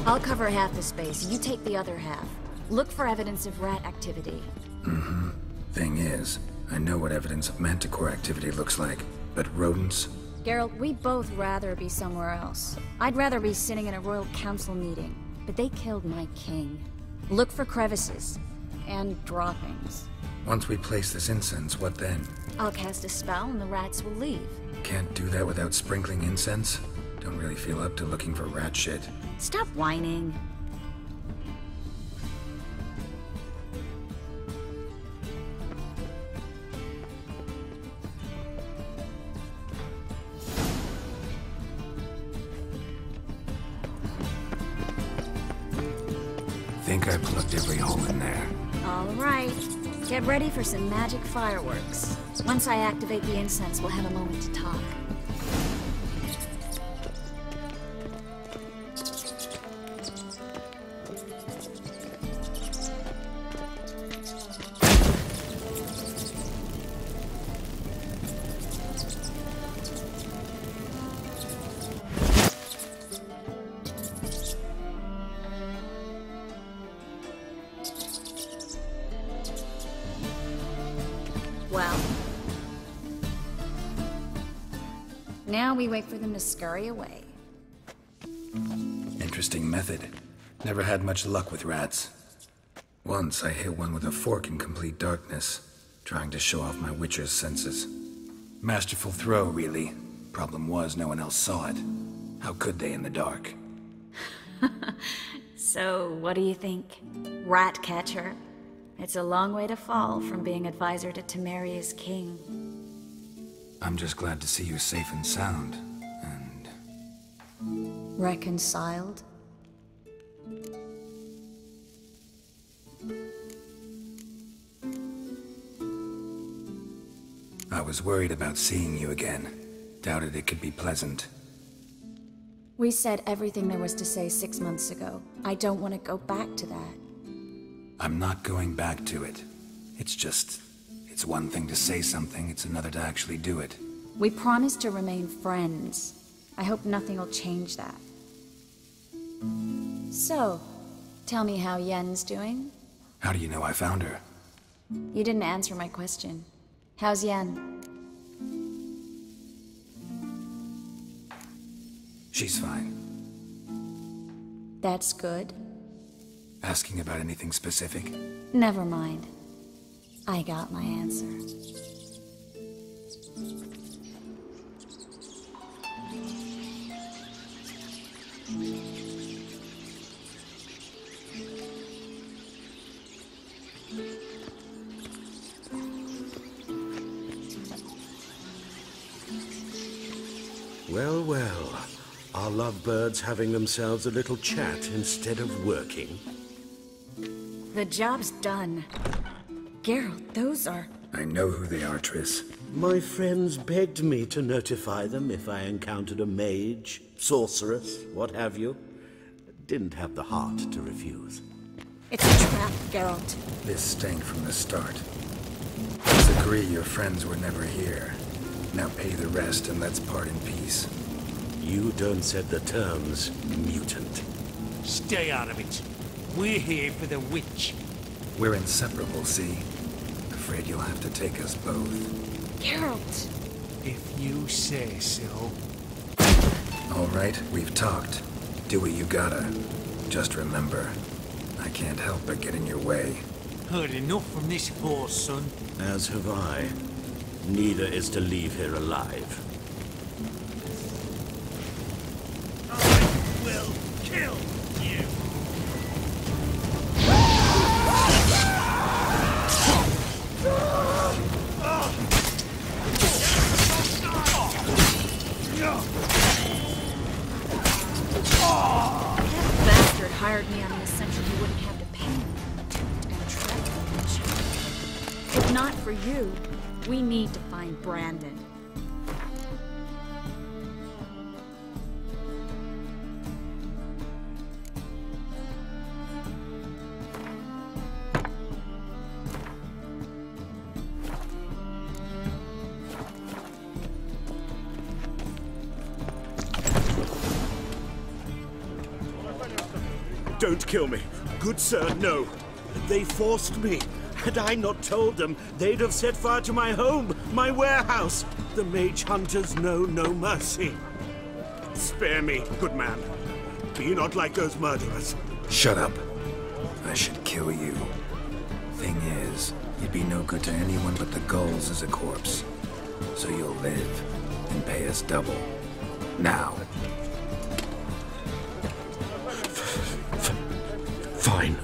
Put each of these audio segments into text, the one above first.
I'll cover half the space, you take the other half. Look for evidence of rat activity. Mm-hmm. Thing is, I know what evidence of manticore activity looks like, but rodents? Geralt, we'd both rather be somewhere else. I'd rather be sitting in a royal council meeting, but they killed my king. Look for crevices. And droppings. Once we place this incense, what then? I'll cast a spell and the rats will leave. Can't do that without sprinkling incense? Don't really feel up to looking for rat shit. Stop whining. Think I plugged every hole in there. All right. Get ready for some magic fireworks. Once I activate the incense, we'll have a moment to talk. Well, now we wait for them to scurry away. Interesting method. Never had much luck with rats. Once I hit one with a fork in complete darkness, trying to show off my witcher's senses. Masterful throw, really. Problem was, no one else saw it. How could they in the dark? So, what do you think? Rat catcher? It's a long way to fall from being advisor to Temeria's king. I'm just glad to see you safe and sound, and... Reconciled? I was worried about seeing you again. Doubted it could be pleasant. We said everything there was to say 6 months ago. I don't want to go back to that. I'm not going back to it. It's one thing to say something, it's another to actually do it. We promised to remain friends. I hope nothing will change that. So, tell me how Yen's doing? How do you know I found her? You didn't answer my question. How's Yen? She's fine. That's good. Asking about anything specific? Never mind. I got my answer. Well, well. Are lovebirds having themselves a little chat instead of working? The job's done. Geralt, those are... I know who they are, Triss. My friends begged me to notify them if I encountered a mage, sorceress, what have you. Didn't have the heart to refuse. It's a trap, Geralt. This stank from the start. Let's agree your friends were never here. Now pay the rest and let's part in peace. You don't set the terms, mutant. Stay out of it. We're here for the witch. We're inseparable, see? Afraid you'll have to take us both. Geralt! If you say so. All right, we've talked. Do what you gotta. Just remember, I can't help but get in your way. Heard enough from this horse, son. As have I. Neither is to leave here alive. I will kill you. That bastard hired me on the assumption you wouldn't have to pay me. And trapped me. If not for you, we need to find Brandon. Don't kill me. Good sir, no. They forced me. Had I not told them, they'd have set fire to my home, my warehouse. The mage hunters know no mercy. Spare me, good man. Be not like those murderers. Shut up. I should kill you. Thing is, you'd be no good to anyone but the gulls as a corpse. So you'll live and pay us double. Now. Fine.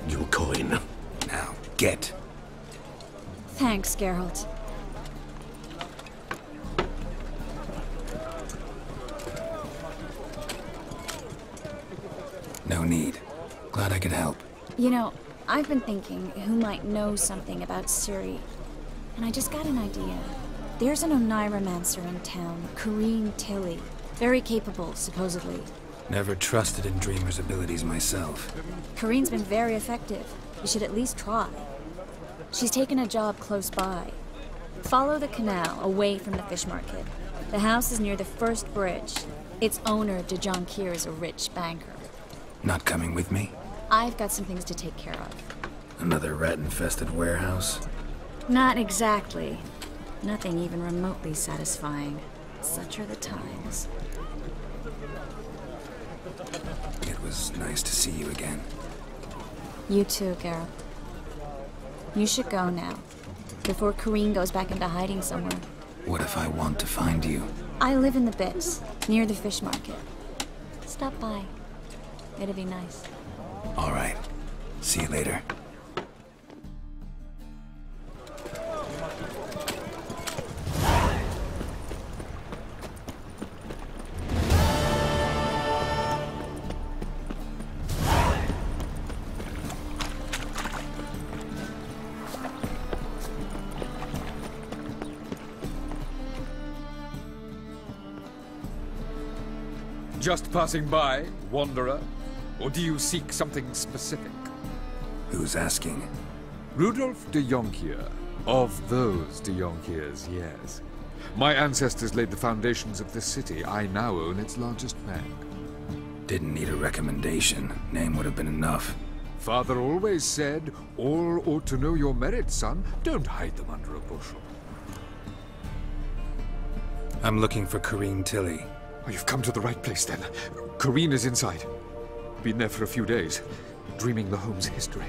Your coin. Now, get. Thanks, Geralt. No need. Glad I could help. You know, I've been thinking who might know something about Ciri. And I just got an idea. There's an Oneiromancer in town, Corrine Tilly. Very capable, supposedly. Never trusted in Dreamer's abilities myself. Corrine's been very effective. You should at least try. She's taken a job close by. Follow the canal away from the fish market. The house is near the first bridge. Its owner, de Jonquier, is a rich banker. Not coming with me? I've got some things to take care of. Another rat-infested warehouse? Not exactly. Nothing even remotely satisfying. Such are the times. It was nice to see you again. You too, Geralt. You should go now, before Corrine goes back into hiding somewhere. What if I want to find you? I live in the Bits, near the fish market. Stop by. It'd be nice. All right. See you later. Just passing by, wanderer? Or do you seek something specific? Who's asking? Rudolf de Jonquier. Of those de Jonquiers, yes. My ancestors laid the foundations of this city. I now own its largest bank. Didn't need a recommendation. Name would have been enough. Father always said, all ought to know your merits, son. Don't hide them under a bushel. I'm looking for Corrine Tilly. Oh, you've come to the right place, then. Corrine is inside. Been there for a few days, dreaming the home's history.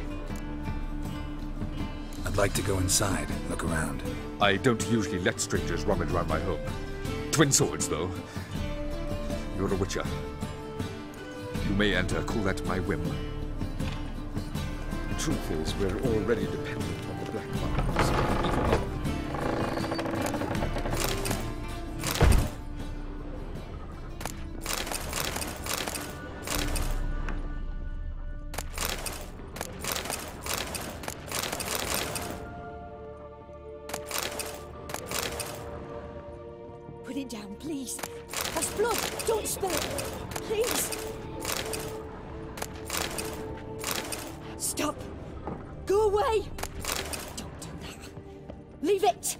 I'd like to go inside, look around. I don't usually let strangers rummage around my home. Twin swords, though. You're a witcher. You may enter, call that my whim. The truth is, we're already dependent on the black markets. Even Put it down, please. That's blood. Don't spill it. Please. Stop. Go away. Don't do that. Leave it.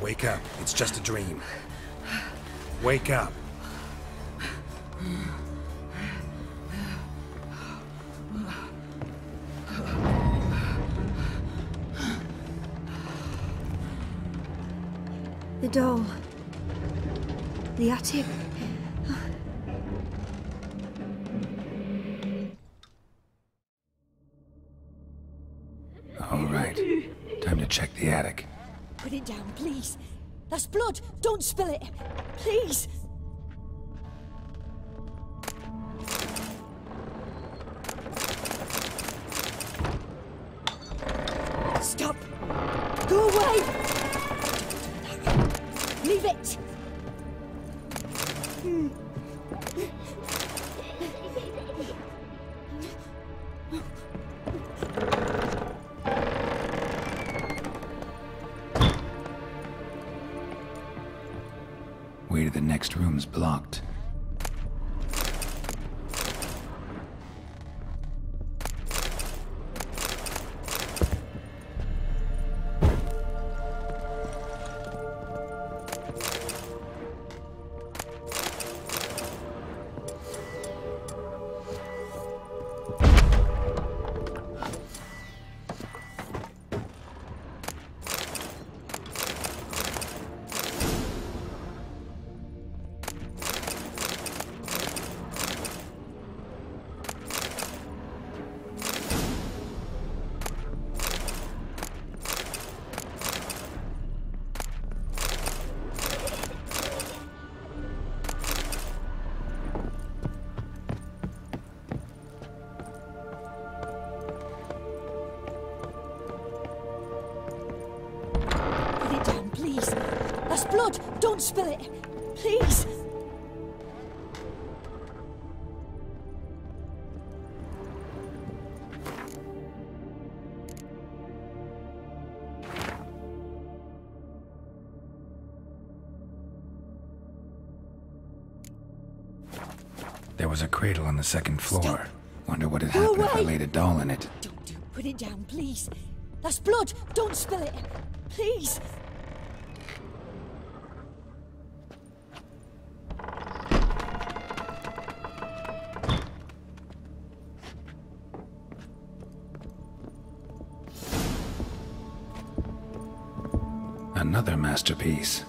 Wake up. It's just a dream. Wake up. The doll. The attic. All right. Time to check the attic. Put it down, please. That's blood. Don't spill it. Please. Stop. Go away. it! Way to the next room's blocked. That's blood! Don't spill it! Please! There was a cradle on the second floor. Stop. Wonder what had happened if I laid a doll in it. Don't put it down, please. That's blood! Don't spill it! Please! Another masterpiece.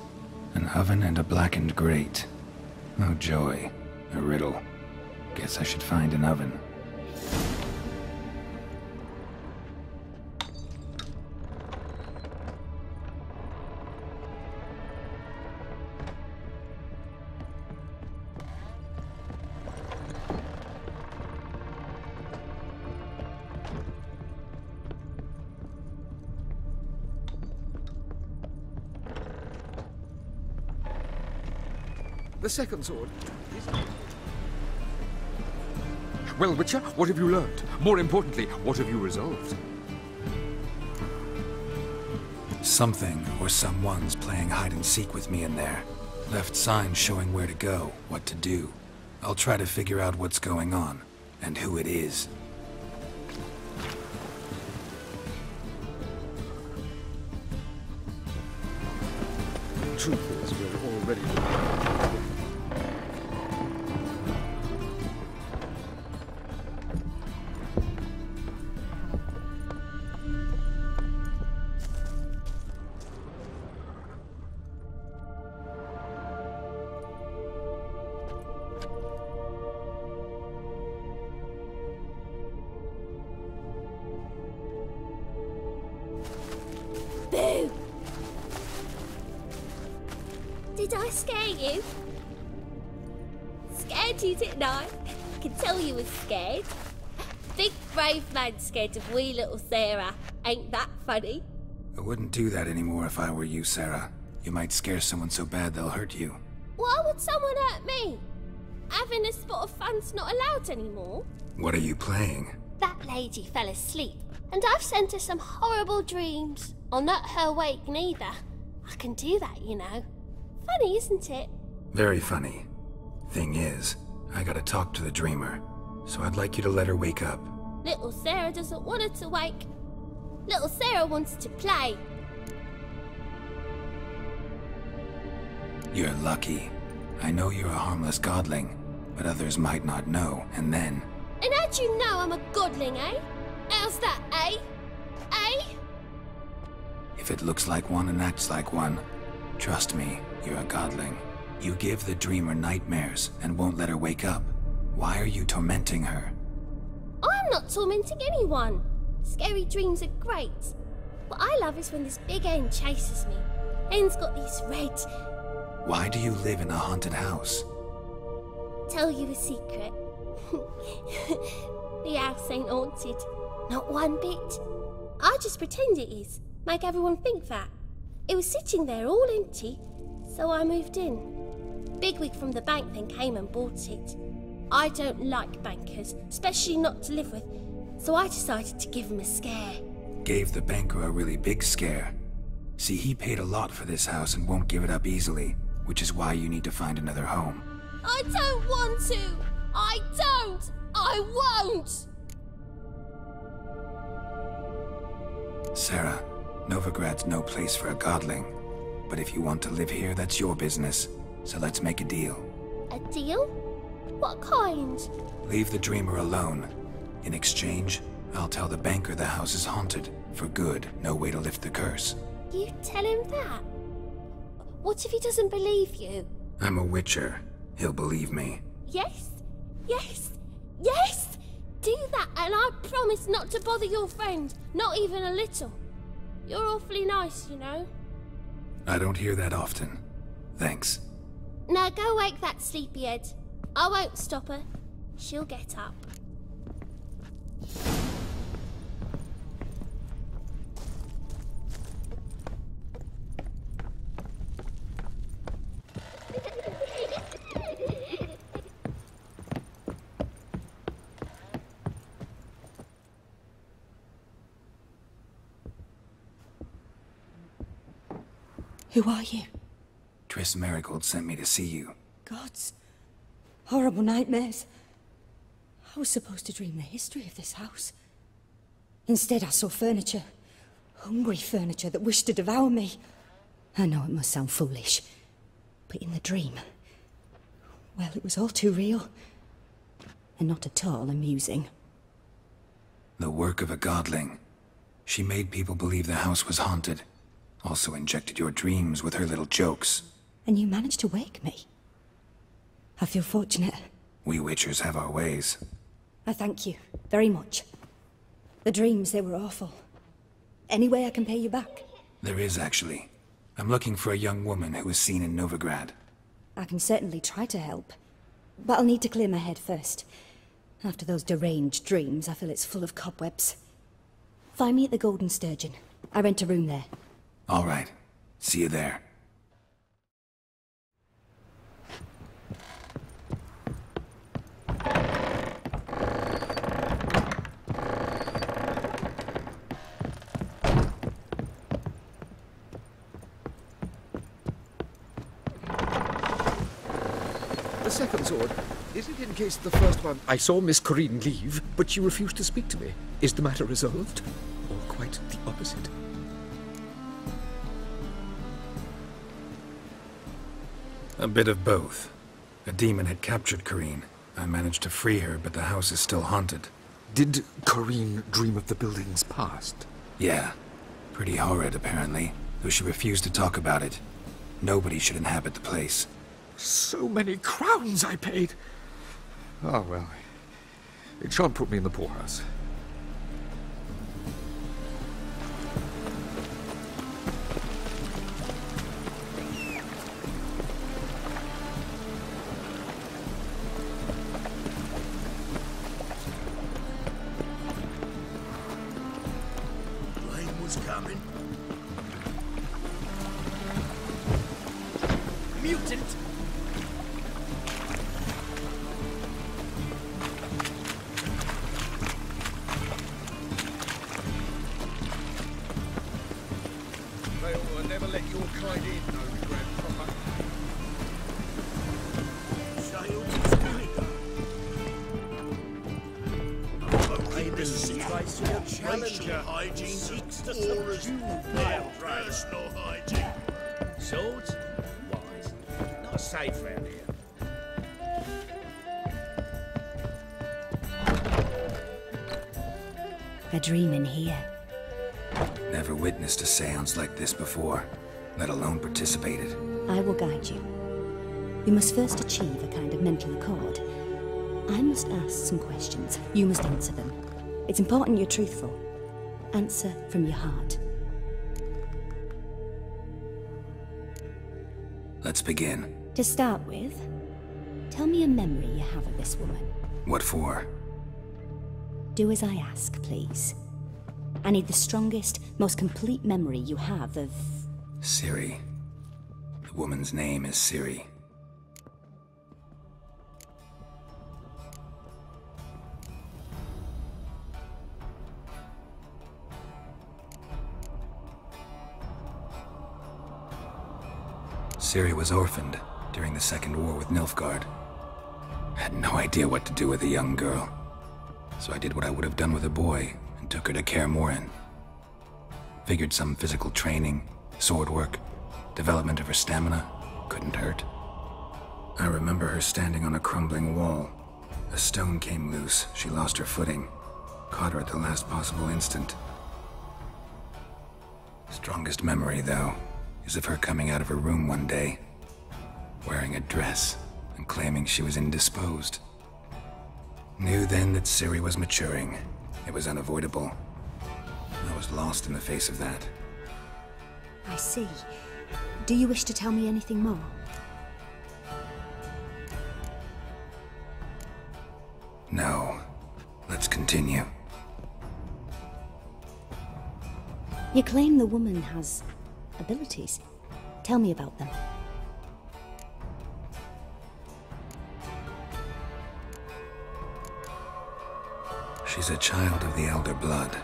An oven and a blackened grate. Oh joy. A riddle. Guess I should find an oven. The second sword. Well, Witcher, what have you learned? More importantly, what have you resolved? Something or someone's playing hide and seek with me in there. Left signs showing where to go, what to do. I'll try to figure out what's going on, and who it is. Truth is, we're already... Boo! Did I scare you? Scared you, didn't I? I can tell you was scared. Big brave man scared of wee little Sarah. Ain't that funny? I wouldn't do that anymore if I were you, Sarah. You might scare someone so bad they'll hurt you. Why would someone hurt me? Having a spot of fun's not allowed anymore. What are you playing? That lady fell asleep, and I've sent her some horrible dreams. I'll not her wake neither. I can do that, you know. Funny, isn't it? Very funny. Thing is, I gotta talk to the dreamer, so I'd like you to let her wake up. Little Sarah doesn't want her to wake. Little Sarah wants to play. You're lucky. I know you're a harmless godling, but others might not know, and then... And how'd you know I'm a godling, eh? How's that, eh? Eh? If it looks like one and acts like one, trust me, you're a godling. You give the dreamer nightmares and won't let her wake up. Why are you tormenting her? I'm not tormenting anyone. Scary dreams are great. What I love is when this big hen chases me. Hen's got these red... Why do you live in a haunted house? Tell you a secret. The house ain't haunted. Not one bit. I just pretend it is. Make everyone think that. It was sitting there all empty, So I moved in. Bigwig from the bank then came and bought it. I don't like bankers, especially not to live with, so I decided to give him a scare. Gave the banker a really big scare. See, he paid a lot for this house and won't give it up easily, which is why you need to find another home. I don't want to! I don't! I won't! Sarah, Novigrad's no place for a godling. But if you want to live here, that's your business. So let's make a deal. A deal? What kind? Leave the dreamer alone. In exchange, I'll tell the banker the house is haunted. For good, no way to lift the curse. You tell him that? What if he doesn't believe you? I'm a witcher. He'll believe me. Yes? Yes? Yes! Do that and I promise not to bother your friend. Not even a little. You're awfully nice, you know. I don't hear that often. Thanks. Now go wake that sleepyhead. I won't stop her. She'll get up. Who are you? Triss Marigold sent me to see you. Gods. Horrible nightmares. I was supposed to dream the history of this house. Instead, I saw furniture. Hungry furniture that wished to devour me. I know it must sound foolish, but in the dream, well, it was all too real. And not at all amusing. The work of a godling. She made people believe the house was haunted. Also injected your dreams with her little jokes. And you managed to wake me. I feel fortunate. We witchers have our ways. I thank you very much. The dreams, they were awful. Any way I can pay you back? There is, actually. I'm looking for a young woman who was seen in Novigrad. I can certainly try to help. But I'll need to clear my head first. After those deranged dreams, I feel it's full of cobwebs. Find me at the Golden Sturgeon. I rent a room there. All right. See you there. The second sword. Is it in case the first one... I saw Miss Corinne leave, but she refused to speak to me. Is the matter resolved? Or quite the opposite? A bit of both. A demon had captured Corinne. I managed to free her, but the house is still haunted. Did Corinne dream of the building's past? Yeah. Pretty horrid, apparently, though she refused to talk about it. Nobody should inhabit the place. So many crowns I paid! Oh, well. It shan't put me in the poorhouse. Rain was coming. Mutant! They'll never let your kind in, no regret, proper. Child is good. Okay, this is situation. Challenger hygiene seeks to subdue their personal hygiene. Swords? Wise. Not safe round here. A dream in here. Never witnessed a seance like this before, let alone participated. I will guide you. You must first achieve a kind of mental accord. I must ask some questions. You must answer them. It's important you're truthful. Answer from your heart. Let's begin. To start with, tell me a memory you have of this woman. What for? Do as I ask, please. I need the strongest, most complete memory you have of... Ciri. The woman's name is Ciri. Ciri was orphaned during the Second War with Nilfgaard. I had no idea what to do with a young girl, so I did what I would have done with a boy and took her to Kaer Morhen. Figured some physical training, sword work, development of her stamina couldn't hurt. I remember her standing on a crumbling wall. A stone came loose, she lost her footing, caught her at the last possible instant. Strongest memory, though, is of her coming out of her room one day, wearing a dress and claiming she was indisposed. Knew then that Ciri was maturing. It was unavoidable. I was lost in the face of that. I see. Do you wish to tell me anything more? No. Let's continue. You claim the woman has abilities. Tell me about them. She's a child of the Elder Blood.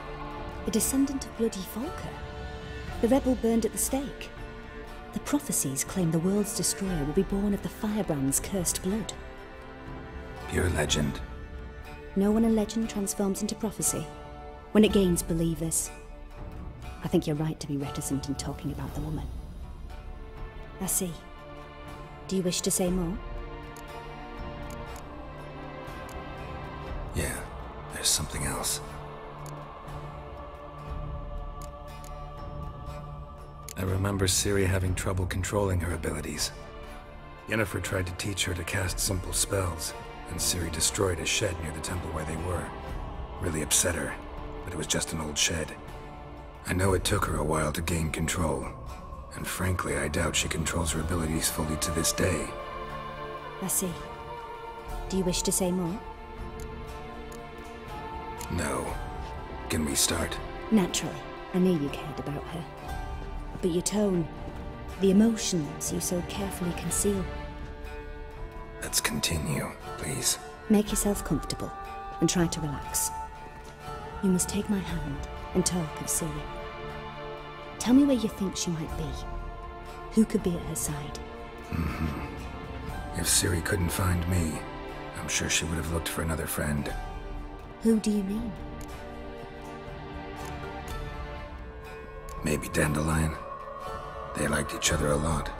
A descendant of bloody Volker. The rebel burned at the stake. The prophecies claim the world's destroyer will be born of the Firebrand's cursed blood. Pure legend. Know when a legend transforms into prophecy? When it gains believers. I think you're right to be reticent in talking about the woman. I see. Do you wish to say more? Yeah, there's something else. I remember Ciri having trouble controlling her abilities. Yennefer tried to teach her to cast simple spells, and Ciri destroyed a shed near the temple where they were. Really upset her, but it was just an old shed. I know it took her a while to gain control, and frankly, I doubt she controls her abilities fully to this day. I see. Do you wish to say more? No. Can we start? Naturally. I knew you cared about her. But your tone, the emotions you so carefully conceal. Let's continue, please. Make yourself comfortable, and try to relax. You must take my hand and talk of Ciri. Tell me where you think she might be. Who could be at her side? If Ciri couldn't find me, I'm sure she would have looked for another friend. Who do you mean? Maybe Dandelion. They liked each other a lot.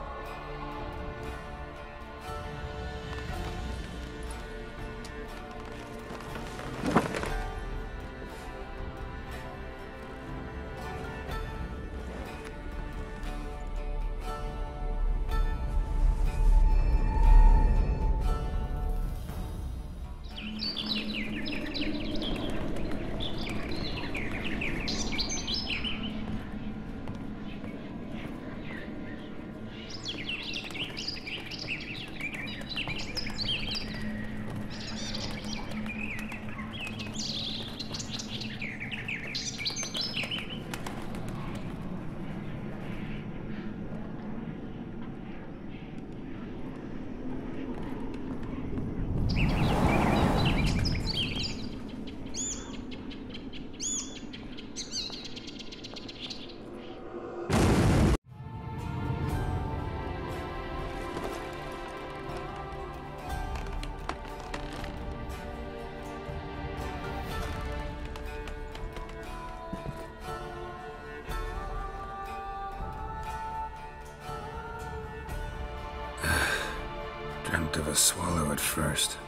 Dreamt of a swallow at first.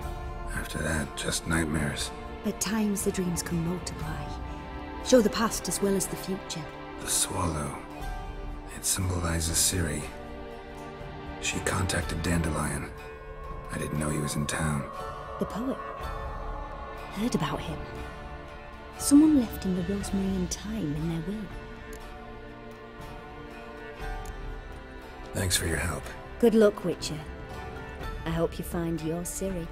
After that, just nightmares. At times the dreams can multiply. Show the past as well as the future. The swallow. It symbolizes Ciri. She contacted Dandelion. I didn't know he was in town. The poet. Heard about him. Someone left him the rosemary and thyme in their will. Thanks for your help. Good luck, Witcher. I hope you find your Ciri.